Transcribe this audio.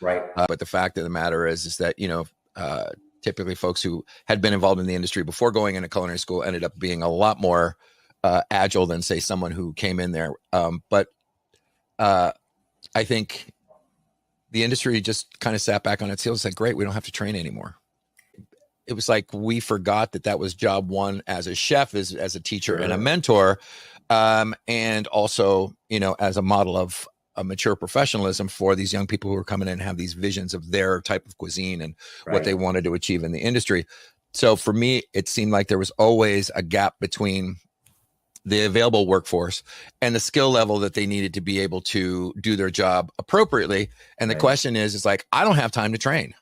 Right. But the fact of the matter is that, typically folks who had been involved in the industry before going into culinary school ended up being a lot more agile than, say, someone who came in there. But I think the industry just kind of sat back on its heels and said, great, we don't have to train anymore. It was like we forgot that was job one as a chef, as a teacher and a mentor, and also, as a model of a mature professionalism for these young people who are coming in and have these visions of their type of cuisine and what they wanted to achieve in the industry. So for me, it seemed like there was always a gap between the available workforce and the skill level that they needed to be able to do their job appropriately. And the question is like, I don't have time to train.